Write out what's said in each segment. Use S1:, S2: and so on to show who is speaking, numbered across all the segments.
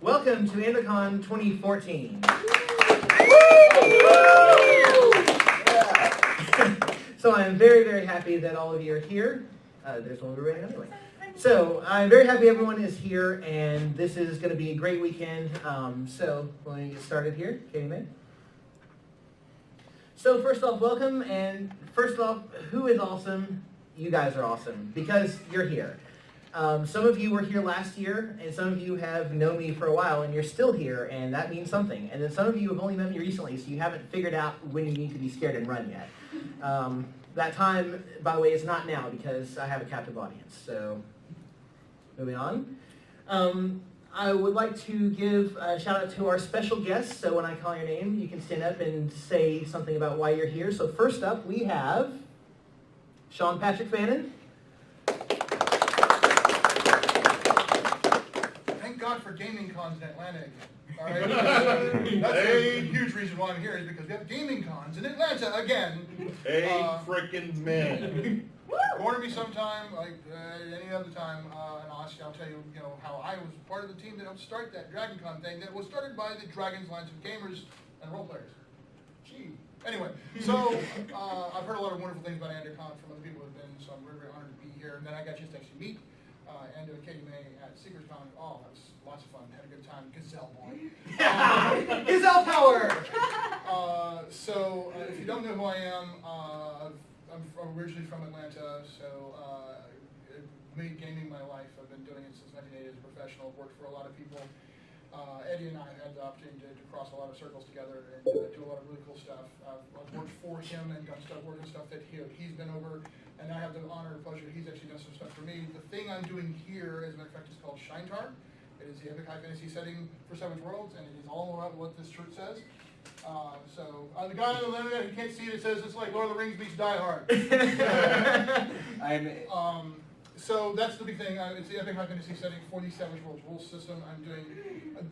S1: Welcome to AndoCon 2014. So I'm very, very happy that all of you are here. There's one we're ready anyway. So I'm very happy everyone is here, and this is going to be a great weekend. So we're going to get started here. Katie May. So first off, welcome, and first off, who is awesome? You guys are awesome, because you're here. Some of you were here last year, and some of you have known me for a while, and you're still here, and that means something. And then some of you have only met me recently, so you haven't figured out when you need to be scared and run yet. That time, by the way, is not now, because I have a captive audience. So, moving on. I would like to give a shout out to our special guests. So when I call your name, you can stand up and say something about why you're here. So first up, we have Sean Patrick Fannin.
S2: Thank God for gaming cons in Atlanta again. All right? That's a huge reason why I'm here, is because we have gaming cons in Atlanta again.
S3: Hey, frickin' man.
S2: Corner me sometime, like any other time, and honestly, I'll tell you, how I was part of the team that helped start that Dragon Con thing that was started by the Dragons Alliance of Gamers and Role Players. Gee. Anyway, so I've heard a lot of wonderful things about AndoCon from other people who have been, so I'm very, very honored to be here. And then I got a chance to actually meet Ando and Katie May at SeekersCon. Oh, that was lots of fun. Had a good time. Gazelle boy.
S1: Gazelle power!
S2: So if you don't know who I am, I'm originally from Atlanta, so made gaming my life. I've been doing it since 1980 as a professional. Worked for a lot of people. Eddie and I have had the opportunity to cross a lot of circles together and do a lot of really cool stuff. I've worked for him and got stuff working stuff that he's been over, and I have the honor and pleasure. He's actually done some stuff for me. The thing I'm doing here, as a matter of fact, is called Shinetar. It is the epic high fantasy setting for Savage Worlds, and it is all about what this shirt says. So the guy on the internet who can't see it, says it's like Lord of the Rings meets Die Hard. So that's the big thing. It's the epic high fantasy setting for the Savage Worlds rules system. I'm doing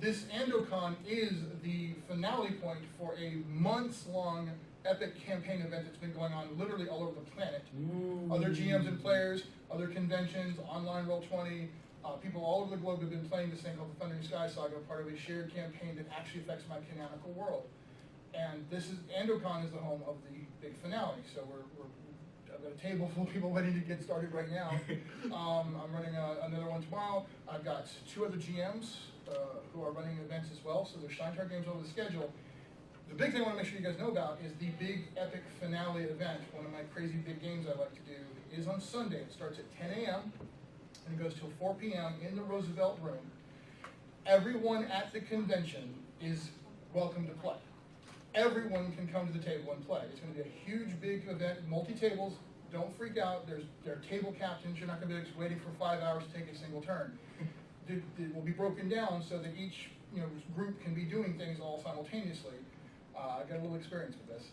S2: this AndoCon is the finale point for a months-long epic campaign event that's been going on literally all over the planet. Ooh. Other GMs and players, other conventions, online Roll20. People all over the globe have been playing this thing called the Thundering Sky Saga, part of a shared campaign that actually affects my canonical world. And AndoCon is the home of the big finale. So I've got a table full of people waiting to get started right now. I'm running another one tomorrow. I've got 2 other GMs who are running events as well. So there's Shinetar games over the schedule. The big thing I want to make sure you guys know about is the big epic finale event. One of my crazy big games I like to do is on Sunday. It starts at 10 a.m. and it goes till 4 p.m. in the Roosevelt Room. Everyone at the convention is welcome to play. Everyone can come to the table and play. It's going to be a huge, big event, multi-tables. Don't freak out. There are table captains. You're not going to be waiting for 5 hours to take a single turn. It will be broken down so that each group can be doing things all simultaneously. I got a little experience with this.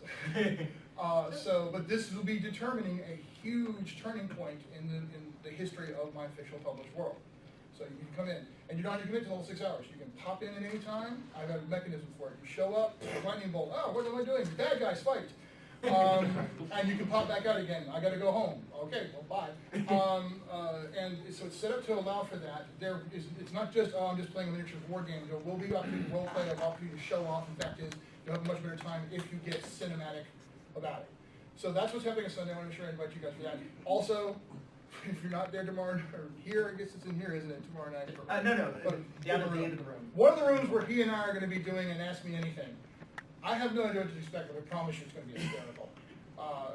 S2: But this will be determining a huge turning point in the history of my official published world. So you can come in, and you don't have to commit to the whole 6 hours. You can pop in at any time. I've got a mechanism for it. You show up, lightning bolt. Oh, what am I doing? Bad guys fight. And you can pop back out again. I got to go home. Okay, well, bye. And so it's set up to allow for that. It's not just, I'm just playing a miniature war game. There will be opportunity to role play, an opportunity to show off. In fact, you'll have a much better time if you get cinematic about it. So that's what's happening on Sunday. I want to make sure I invite you guys for that. Also, if you're not there tomorrow, or here, I guess it's in here, isn't it, tomorrow night?
S1: No. Down at the end of the room.
S2: One of the rooms where he and I are going to be doing an Ask Me Anything. I have no idea what to expect, but I promise you it's going to be hysterical.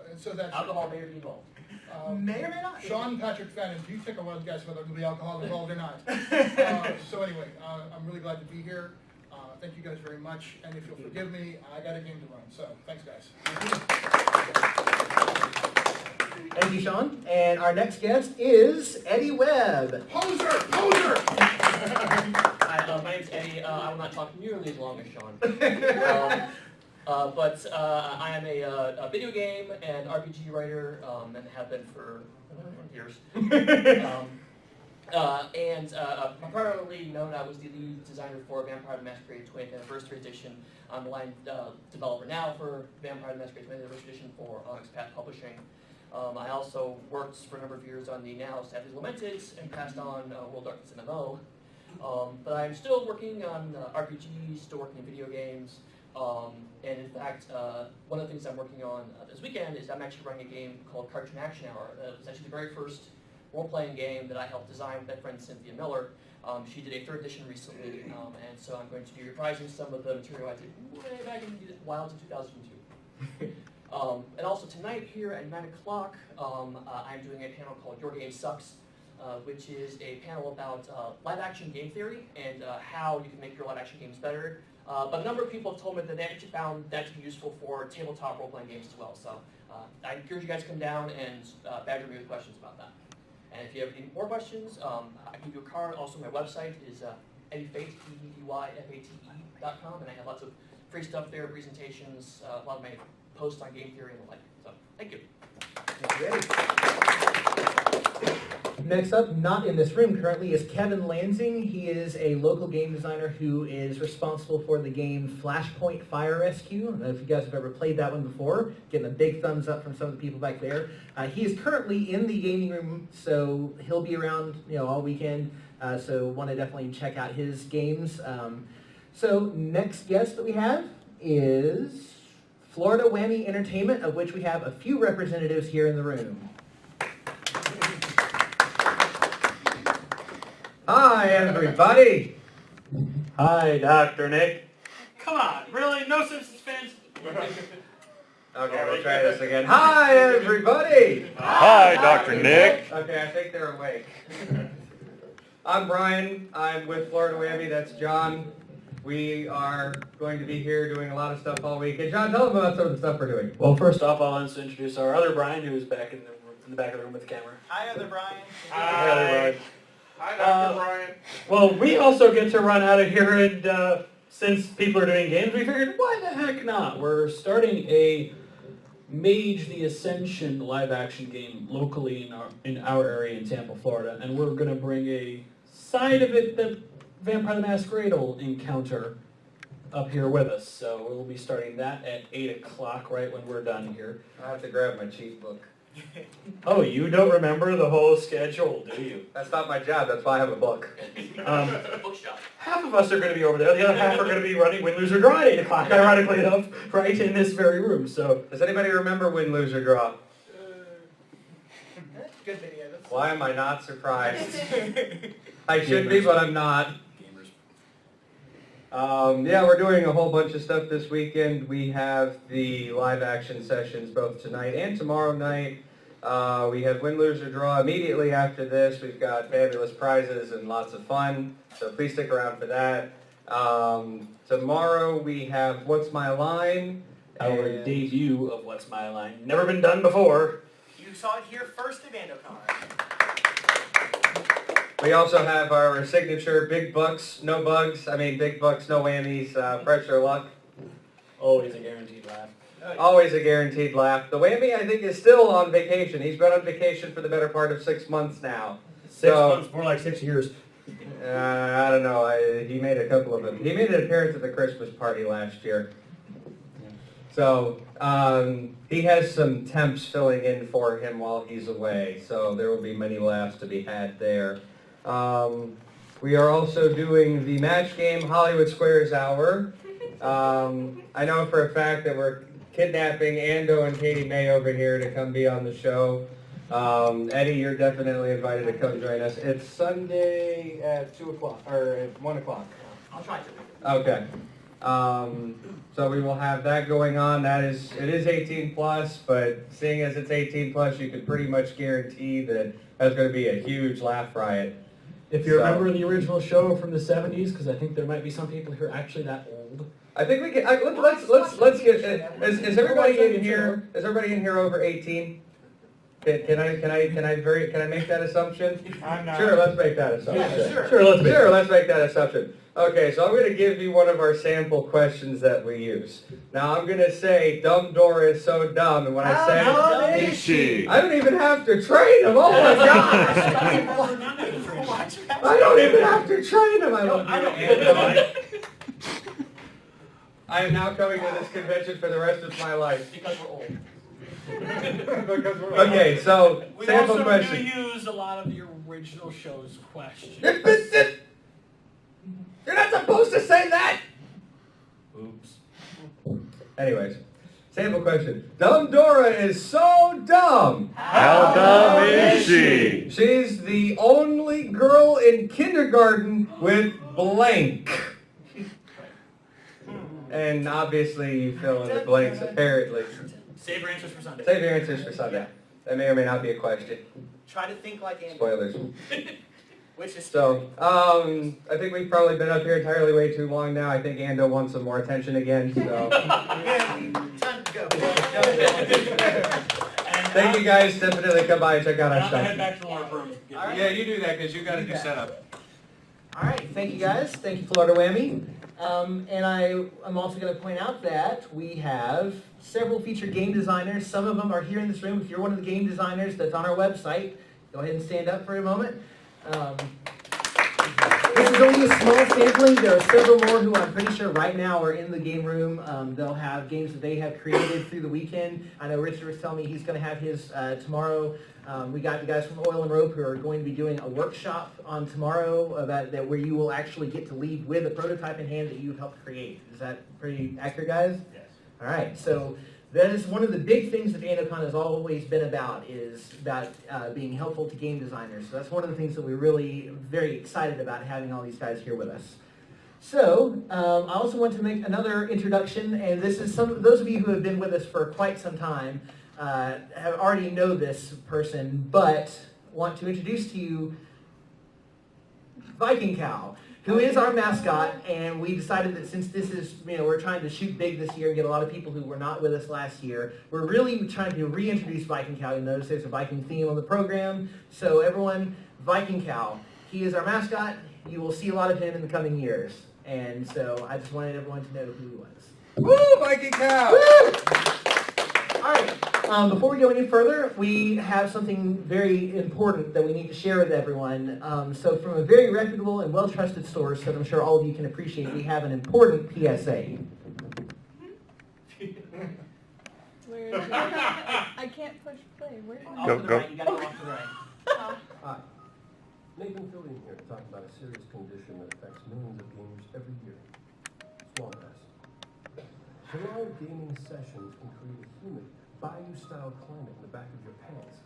S2: And so that's...
S1: Alcohol may be involved. May or may not.
S2: Sean Patrick Fannin, do you think I want to guess whether there will be alcohol involved or not? So anyway, I'm really glad to be here. Thank you guys very much. And if you'll forgive me, I got a game to run. So thanks, guys.
S1: Thank you, Sean. And our next guest is Eddie Webb.
S2: Poser!
S4: Hi, my name's Eddie. I will not talk nearly as long as Sean. But I am a video game and RPG writer, and have been for years. Primarily known, I was the lead designer for Vampire the Masquerade 20th Anniversary Edition. I'm the line developer now for Vampire the Masquerade 20th Anniversary Edition for Onyx Path Publishing. I also worked for a number of years on the now sadly lamented and passed on World Darkness and MMO. But I'm still working on RPGs, still working in video games, and in fact, one of the things I'm working on this weekend is I'm actually running a game called Cartoon Action Hour. It was actually the very first role-playing game that I helped design with my friend Cynthia Miller. She did a 3rd edition recently, and so I'm going to be reprising some of the material I did way back in the wilds of 2002. And also tonight here at 9 o'clock, I'm doing a panel called Your Game Sucks, which is a panel about live-action game theory and how you can make your live-action games better. But a number of people have told me that they actually found that to be useful for tabletop role-playing games as well. So I encourage you guys to come down and badger me with questions about that. And if you have any more questions, I can give you a card. Also, my website is eddyfate.com, and I have lots of free stuff there, presentations, a lot of my posts on game theory and the like. So, thank you.
S1: Next up, not in this room currently, is Kevin Lansing. He is a local game designer who is responsible for the game Flashpoint Fire Rescue. I don't know if you guys have ever played that one before. Getting a big thumbs up from some of the people back there. He is currently in the gaming room, so he'll be around all weekend. So want to definitely check out his games. So next guest that we have is Florida Whammy Entertainment, of which we have a few representatives here in the room. Hi, everybody.
S3: Hi, Dr. Nick. Come on, really? No Simpsons fans?
S1: Okay, we'll try this again. Hi, everybody.
S3: Hi, Dr. Nick.
S1: Okay, I think they're awake. I'm Brian. I'm with Florida Whammy. That's John. We are going to be here doing a lot of stuff all week. Hey, John, tell them about some of the stuff we're doing.
S5: Well, first off, I'll introduce our other Brian, who's back in the back of the room with the camera.
S1: Hi, other Brian.
S5: Hi, other Brian.
S3: Hi, Dr. Brian.
S5: Well, we also get to run out of here, and since people are doing games, we figured, why the heck not? We're starting a Mage the Ascension live-action game locally in our area in Tampa, Florida, and we're going to bring a side of it that Vampire the Masquerade will encounter up here with us. So we'll be starting that at 8 o'clock, right when we're done here.
S1: I have to grab my cheat book.
S5: Oh, you don't remember the whole schedule, do you?
S1: That's not my job. That's why I have a book.
S4: Bookshop.
S5: Half of us are going to be over there. The other half are going to be running Win, Lose, or Draw at 8 o'clock, ironically enough, right in this very room. So,
S1: does anybody remember Win, Lose, or Draw?
S4: Good video.
S1: Why am I not surprised? I should be, but I'm not. Yeah, we're doing a whole bunch of stuff this weekend. We have the live action sessions both tonight and tomorrow night. We have Win, Lose, or Draw immediately after this. We've got fabulous prizes and lots of fun, so please stick around for that. Tomorrow we have What's My Line?
S5: our debut of What's My Line. Never been done before.
S6: You saw it here first at AndoCon.
S1: We also have our signature Big Bucks, No Bugs. I mean, Big Bucks, No Whammies, Pressure Luck.
S5: Always a guaranteed laugh.
S1: Always a guaranteed laugh. The Whammy, I think, is still on vacation. He's been on vacation for the better part of 6 months now.
S5: 6 months, more like 6 years.
S1: I don't know. He made a couple of them. He made an appearance at the Christmas party last year. So he has some temps filling in for him while he's away. So there will be many laughs to be had there. We are also doing the match game Hollywood Squares Hour. I know for a fact that we're kidnapping Ando and Katie May over here to come be on the show. Eddie, you're definitely invited to come join us. It's Sunday at 2 o'clock, or at 1 o'clock.
S4: I'll try to.
S1: Okay. So we will have that going on. It is 18 plus, but seeing as it's 18 plus, you can pretty much guarantee that that's going to be a huge laugh riot.
S5: If you remember the original show from the 70s, because I think there might be some people who are actually that old.
S1: I think we can. Let's get. Is everybody in here? Is everybody in here over 18? Can I make that assumption?
S6: I'm not.
S1: Sure, let's make that assumption.
S6: Yeah,
S5: Sure, let's make
S1: Let's make that assumption. Okay, so I'm going to give you one of our sample questions that we use. Now I'm going to say, "Dumb Dora is so dumb," and when I say,
S6: dumb
S3: is she?
S1: I don't even have to train him. Oh my gosh! I don't even have to train him. I am now coming to this convention for the rest of my life.
S4: Because we're old.
S1: Okay, so
S6: We
S1: sample
S6: also
S1: question.
S6: do use a lot of the original show's questions.
S7: You're not supposed to say that!
S5: Oops.
S7: Anyways, sample question. Dumb Dora is so dumb.
S8: How dumb is she?
S7: She's the only girl in kindergarten with blank. And obviously you fill in the blanks apparently.
S6: Save your answers for Sunday.
S7: Save your answers for Sunday. That may or may not be a question.
S6: Try to think like Andy.
S7: Spoilers.
S6: Which is
S7: So, I think we've probably been up here entirely way too long now. I think Ando wants some more attention again, so.
S6: Time to go.
S7: Thank you guys, definitely come by and check out our
S3: I'm gonna head
S7: stuff.
S3: back to the workroom.
S6: All right.
S8: Yeah, you do that because you got to do setup.
S1: All right, thank you guys. Thank you, Florida Whammy. And I'm also going to point out that we have several featured game designers. Some of them are here in this room. If you're one of the game designers that's on our website, go ahead and stand up for a moment. This is only a small sampling. There are several more who I'm pretty sure right now are in the game room. They'll have games that they have created through the weekend. I know Richard was telling me he's going to have his tomorrow. We got the guys from Oil and Rope who are going to be doing a workshop on tomorrow about that where you will actually get to leave with a prototype in hand that you've helped create. Is that pretty accurate, guys?
S3: Yes.
S1: All right. So that is one of the big things that AndoCon has always been about, is about being helpful to game designers. So that's one of the things that we're really very excited about, having all these guys here with us. So I also want to make another introduction, and this is those of you who have been with us for quite some time have already know this person, but want to introduce to you Viking Cow, who is our mascot, and we decided that since this is, we're trying to shoot big this year and get a lot of people who were not with us last year, we're really trying to reintroduce Viking Cow. You notice there's a Viking theme on the program. So everyone, Viking Cow, he is our mascot. You will see a lot of him in the coming years. And so I just wanted everyone to know who he was.
S8: Woo, Viking cow!
S1: Woo! All right. Before we go any further, we have something very important that we need to share with everyone. So from a very reputable and well-trusted source that I'm sure all of you can appreciate, we have an important PSA.
S9: Where is it? I can't push play. Where is
S6: Off
S8: Go,
S6: to the
S8: go.
S6: right. You gotta go off to the right.
S9: it?
S10: Nathan Fielding here to talk about a serious condition that affects millions of gamers every year. Small press. Prolonged gaming sessions can create a humid, bayou-style climate in the back of your pants,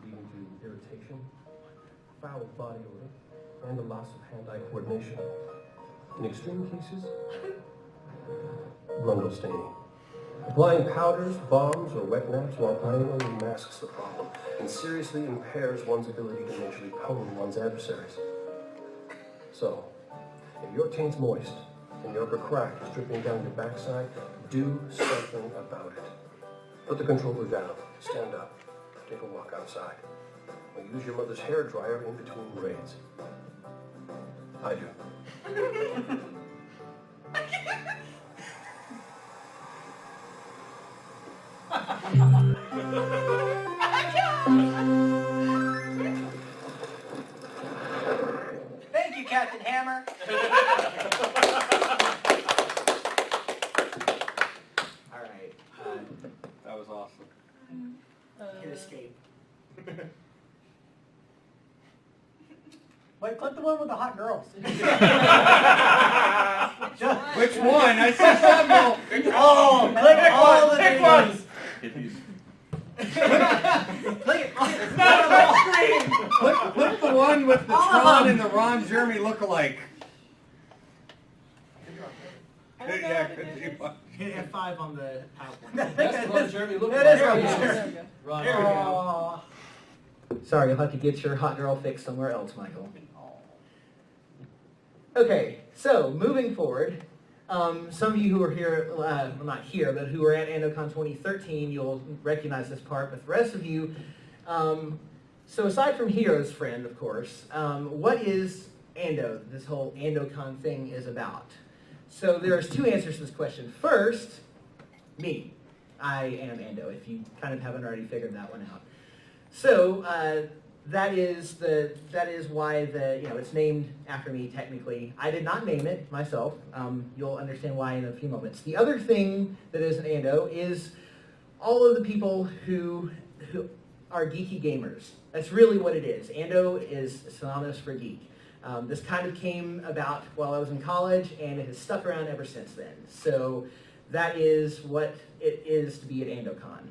S10: leading to irritation, foul body odor, and a loss of hand-eye coordination. In extreme cases, grundle staining. Applying powders, bombs, or wet naps while playing only masks the problem and seriously impairs one's ability to naturally pwn one's adversaries. So, if your taint's moist and your upper crack is dripping down your backside, do something about it. Put the controller down, stand up, take a walk outside, or use your mother's hair dryer in between raids. I do.
S6: Thank you, Captain Hammer.
S1: All right.
S8: That was awesome.
S6: Hit escape. Wait, click the one with the hot girls.
S8: Which one? I see several.
S6: Oh, click all the
S8: Pick
S6: videos.
S3: Hit these.
S6: Click it. It's not on the screen.
S8: Click the one with the
S6: All of
S8: Tron
S6: them.
S8: and the Ron Jeremy lookalike.
S9: I don't know
S8: Yeah,
S9: how to
S8: could
S9: do
S8: you?
S9: this.
S6: Hit F5 on the PowerPoint.
S4: That's Ron Jeremy looking
S6: That is
S4: like.
S6: Ron
S9: There
S6: Jeremy.
S9: we go.
S4: Ron
S6: There we
S4: Jeremy.
S6: go.
S1: Sorry, you'll have to get your hot girl fix somewhere else, Michael. Okay, so moving forward, some of you who are here, well not here, but who were at AndoCon 2013, you'll recognize this part, but the rest of you, so aside from Hero's Friend, of course, what is Ando, this whole AndoCon thing is about? So there's two answers to this question. First, me. I am Ando, if you kind of haven't already figured that one out. So that is why it's named after me technically. I did not name it myself. You'll understand why in a few moments. The other thing that is an Ando is all of the people who are geeky gamers. That's really what it is. Ando is synonymous for geek. This kind of came about while I was in college, and it has stuck around ever since then. So that is what it is to be at AndoCon.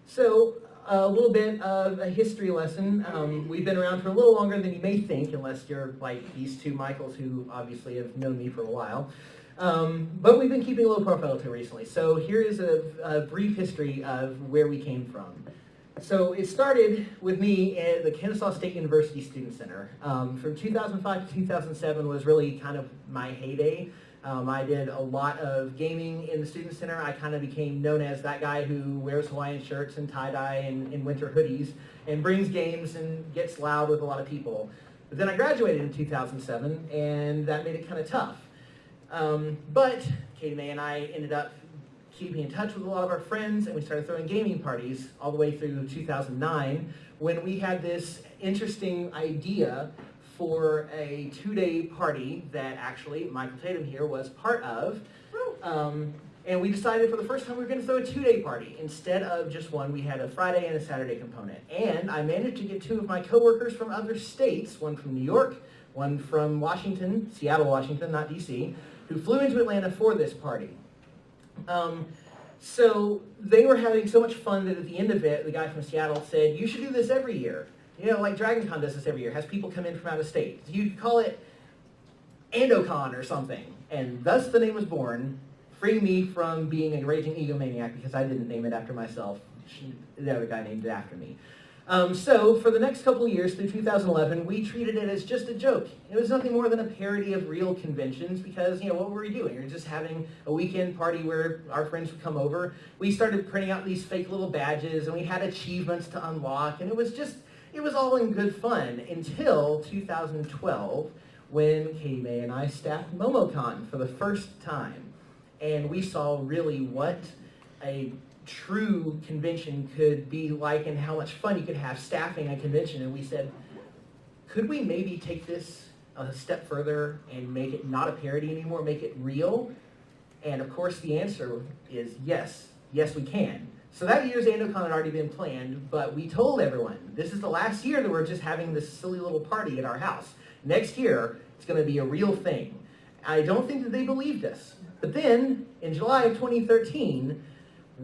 S1: So a little bit of a history lesson. We've been around for a little longer than you may think, unless you're like these two Michaels who obviously have known me for a while. But we've been keeping a low profile until recently. So here is a brief history of where we came from. So it started with me at the Kennesaw State University Student Center. From 2005 to 2007 was really kind of my heyday. I did a lot of gaming in the Student Center. I kind of became known as that guy who wears Hawaiian shirts and tie-dye and winter hoodies and brings games and gets loud with a lot of people. But then I graduated in 2007, and that made it kind of tough. But Katie Mae and I ended up keeping in touch with a lot of our friends, and we started throwing gaming parties all the way through 2009 when we had this interesting idea for a 2-day party that actually Michael Tatum here was part of. And we decided for the first time we were going to throw a 2-day party. Instead of just one, we had a Friday and a Saturday component. And I managed to get 2 of my coworkers from other states, one from New York, one from Washington, Seattle, Washington, not DC, who flew into Atlanta for this party. So they were having so much fun that at the end of it, the guy from Seattle said, "You should do this every year. You know, like DragonCon does this every year, has people come in from out of state. You call it AndoCon or something." And thus the name was born, freeing me from being a raging egomaniac because I didn't name it after myself. The other guy named it after me. So for the next couple of years, through 2011, we treated it as just a joke. It was nothing more than a parody of real conventions because, you know, what were we doing? We were just having a weekend party where our friends would come over. We started printing out these fake little badges, and we had achievements to unlock, and it was all in good fun until 2012 when Katie Mae and I staffed MomoCon for the first time. And we saw really what a true convention could be like and how much fun you could have staffing a convention. And we said, could we maybe take this a step further and make it not a parody anymore, make it real? And of course the answer is yes. Yes, we can. So that year's AndoCon had already been planned, but we told everyone, this is the last year that we're just having this silly little party at our house. Next year, it's going to be a real thing. I don't think that they believed us. But then, in July of 2013,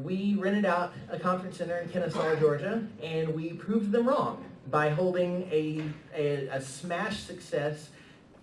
S1: we rented out a conference center in Kennesaw, Georgia, and we proved them wrong by holding a smash success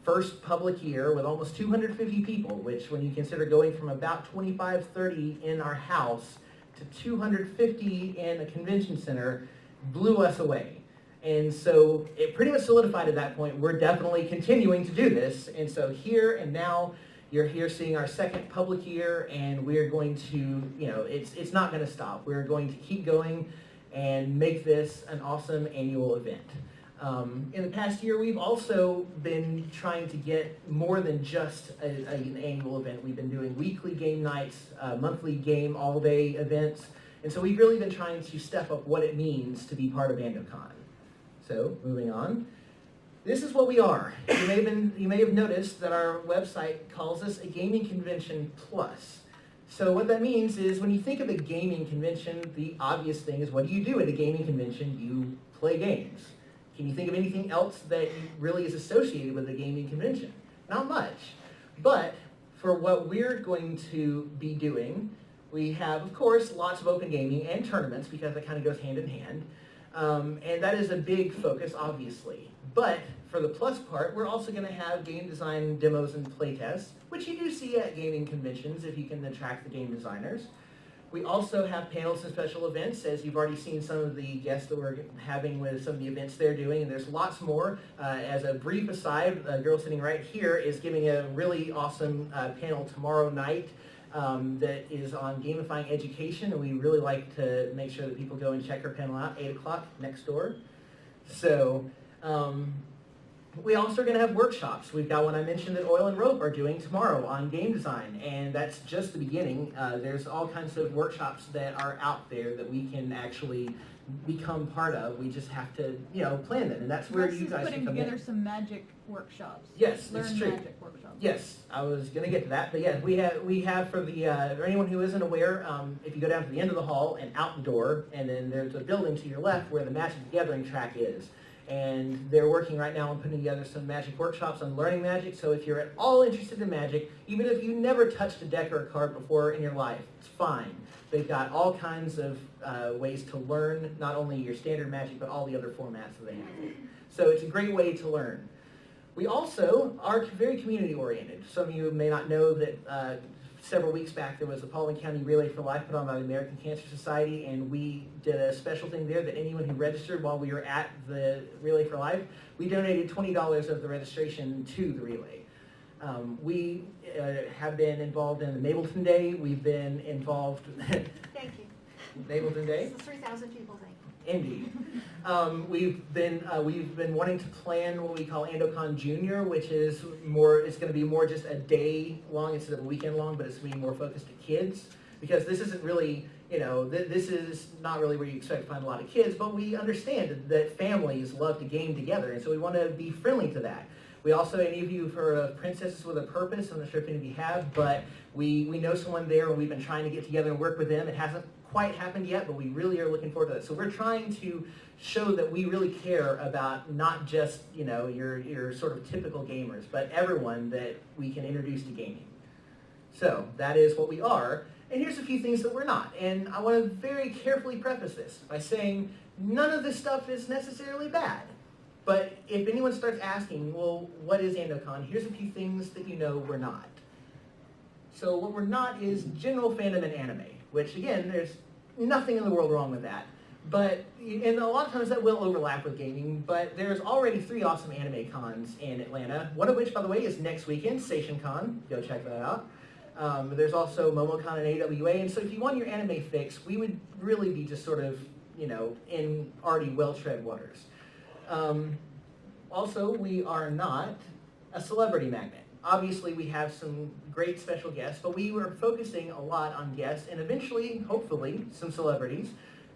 S1: first public year with almost 250 people, which when you consider going from about 25, 30 in our house to 250 in a convention center, blew us away. And so it pretty much solidified at that point, we're definitely continuing to do this. And so here and now, you're here seeing our second public year, and we're going to, you know, it's not going to stop. We're going to keep going and make this an awesome annual event. In the past year, we've also been trying to get more than just an annual event. We've been doing weekly game nights, monthly game all-day events, and so we've really been trying to step up what it means to be part of AndoCon. So, moving on. This is what we are. You may have noticed that our website calls us a gaming convention plus. So what that means is when you think of a gaming convention, the obvious thing is what do you do at a gaming convention? You play games. Can you think of anything else that really is associated with a gaming convention? Not much. But for what we're going to be doing, we have, of course, lots of open gaming and tournaments because that kind of goes hand in hand. And that is a big focus, obviously. But for the plus part, we're also going to have game design demos and playtests, which you do see at gaming conventions if you can attract the game designers. We also have panels and special events, as you've already seen some of the guests that we're having with some of the events they're doing, and there's lots more. As a brief aside, the girl sitting right here is giving a really awesome panel tomorrow night that is on gamifying education, and we really like to make sure that people go and check her panel out, 8 o'clock next door. So we also are going to have workshops. We've got one I mentioned that Oil and Rope are doing tomorrow on game design, and that's just the beginning. There's all kinds of workshops that are out there that we can actually become part of. We just have to, you know, plan them, and that's where you guys can come in.
S9: Putting together some magic workshops.
S1: Yes, it's
S9: Learn
S1: true.
S9: magic workshops.
S1: Yes, I was going to get to that, but yeah, we have for the for anyone who isn't aware, if you go down to the end of the hall and out the door, and then there's a building to your left where the Magic the Gathering track is. And they're working right now on putting together some magic workshops on learning magic. So if you're at all interested in magic, even if you never touched a deck or a card before in your life, it's fine. They've got all kinds of ways to learn, not only your standard magic, but all the other formats that they have. So it's a great way to learn. We also are very community oriented. Some of you may not know that several weeks back there was a Paulding County Relay for Life put on by the American Cancer Society, and we did a special thing there that anyone who registered while we were at the Relay for Life, we donated $20 of the registration to the Relay. We have been involved in the Mableton Day. We've been involved.
S11: Thank you.
S1: Mableton Day.
S11: This is 3,000 people thing.
S1: Indeed. We've been wanting to plan what we call AndoCon Junior, which is more. It's going to be more just a day long instead of a weekend long, but it's going to be more focused to kids, because this isn't really, this is not really where you expect to find a lot of kids, but we understand that families love to game together, and so we want to be friendly to that. We also, any of you have heard of Princesses with a Purpose? I'm not sure if any of you have, but we know someone there, and we've been trying to get together and work with them. It hasn't quite happened yet, but we really are looking forward to that. So we're trying to show that we really care about not just, your sort of typical gamers, but everyone that we can introduce to gaming. So that is what we are. And here's a few things that we're not. And I want to very carefully preface this by saying none of this stuff is necessarily bad. But if anyone starts asking, well, what is AndoCon? Here's a few things that we're not. So what we're not is general fandom in anime, which again, there's nothing in the world wrong with that. But, and a lot of times that will overlap with gaming, but there's already 3 awesome anime cons in Atlanta, one of which, by the way, is next weekend, Station Con. Go check that out. There's also MomoCon and AWA, and so if you want your anime fix, we would really be just sort of, in already well-tread waters. Also, we are not a celebrity magnet. Obviously, we have some great special guests, but we were focusing a lot on guests and eventually, hopefully, some celebrities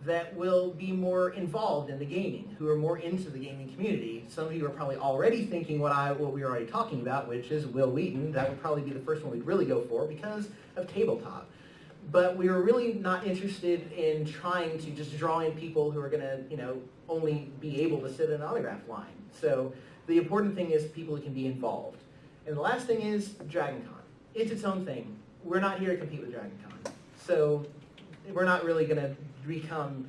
S1: that will be more involved in the gaming, who are more into the gaming community. Some of you are probably already thinking what we were already talking about, which is Will Wheaton. That would probably be the first one we'd really go for because of tabletop. But we were really not interested in trying to just draw in people who are going to, only be able to sit in an autograph line. So the important thing is people who can be involved. And the last thing is Dragon Con. It's its own thing. We're not here to compete with Dragon Con. So we're not really going to become,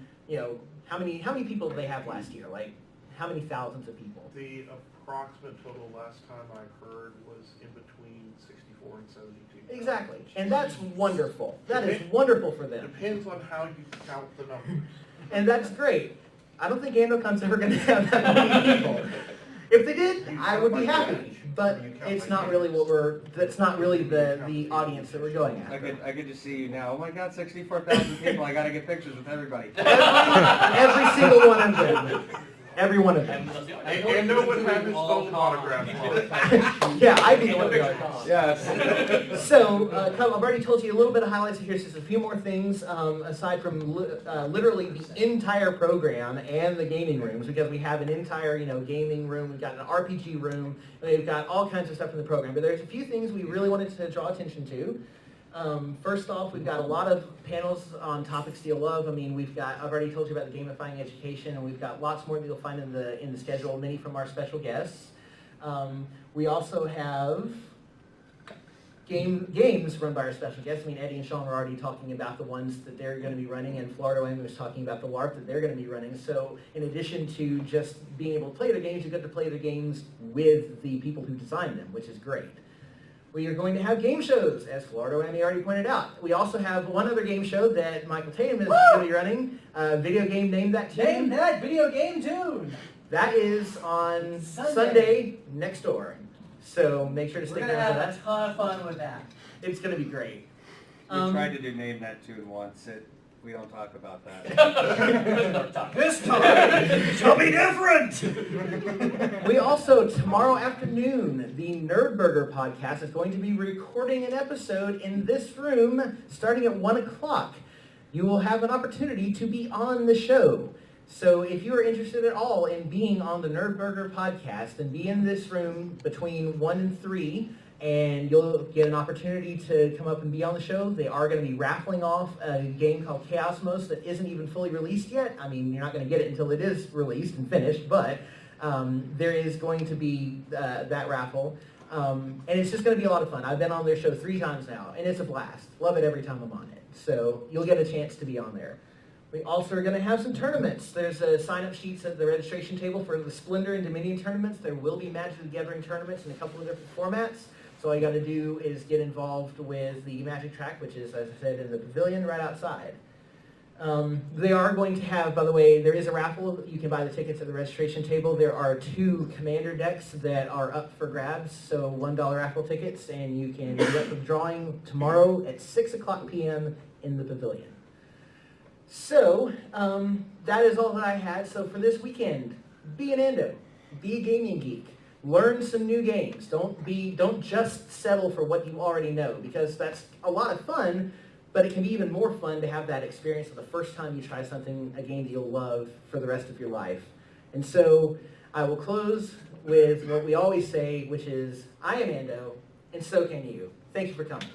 S1: how many people did they have last year? Like, how many thousands of people?
S12: The approximate total last time I heard was in between 64 and 72.
S1: Exactly. And that's wonderful. That is wonderful for them.
S12: Depends on how you count the numbers.
S1: And that's great. I don't think AndoCon's ever going to have that many people. If they did, I would be happy. But it's not really that's not really the audience that we're going after.
S8: I could just see you now. Oh my God, 64,000 people. I got to get pictures with everybody.
S1: Every single one of them. Every one of them.
S12: And no one had his phone autograph.
S1: Yeah, I'd be the one to go.
S8: Yes.
S1: So, I've already told you a little bit of highlights. Here's just a few more things, aside from literally the entire program and the gaming rooms, because we have an entire, gaming room. We've got an RPG room. We've got all kinds of stuff in the program. But there's a few things we really wanted to draw attention to. First off, we've got a lot of panels on topics you'll love. I mean, I've already told you about the gamifying education, and we've got lots more that you'll find in the schedule, many from our special guests. We also have games run by our special guests. I mean, Eddie and Sean were already talking about the ones that they're going to be running, and Florida Wayne was talking about the LARP that they're going to be running. So in addition to just being able to play their games, you get to play their games with the people who designed them, which is great. We are going to have game shows, as Florida Whammy already pointed out. We also have one other game show that Michael Tatum is going to be running, a video game named That Tune.
S6: Name that video game tune.
S1: That is on Sunday next door. So make sure to stick
S6: We're
S1: around
S6: going to
S1: for
S6: have
S1: that.
S6: a ton of fun with that.
S1: It's going to be great.
S8: We tried to do Name That Tune once. We don't talk about that.
S6: This time, shall be different.
S1: We also, tomorrow afternoon, the Nerdburger podcast is going to be recording an episode in this room starting at 1 o'clock. You will have an opportunity to be on the show. So if you are interested at all in being on the Nerdburger podcast, then be in this room between 1 and 3, and you'll get an opportunity to come up and be on the show. They are going to be raffling off a game called Chaosmos that isn't even fully released yet. I mean, you're not going to get it until it is released and finished, but There is going to be that raffle. And it's just going to be a lot of fun. I've been on their show 3 times now, and it's a blast. Love it every time I'm on it. So you'll get a chance to be on there. We also are going to have some tournaments. There's sign-up sheets at the registration table for the Splendor and Dominion tournaments. There will be Magic the Gathering tournaments in a couple of different formats. So all you got to do is get involved with the Magic track, which is, as I said, in the pavilion right outside. They are going to have, by the way, there is a raffle. You can buy the tickets at the registration table. There are 2 Commander decks that are up for grabs, so $1 raffle tickets, and you can get up for the drawing tomorrow at 6 o'clock p.m. in the pavilion. So, that is all that I had. So for this weekend, be an Ando, be a gaming geek, learn some new games. Don't just settle for what you already know, because that's a lot of fun, but it can be even more fun to have that experience of the first time you try something, a game that you'll love for the rest of your life. And so I will close with what we always say, which is, I am Ando, and so can you. Thank you for coming.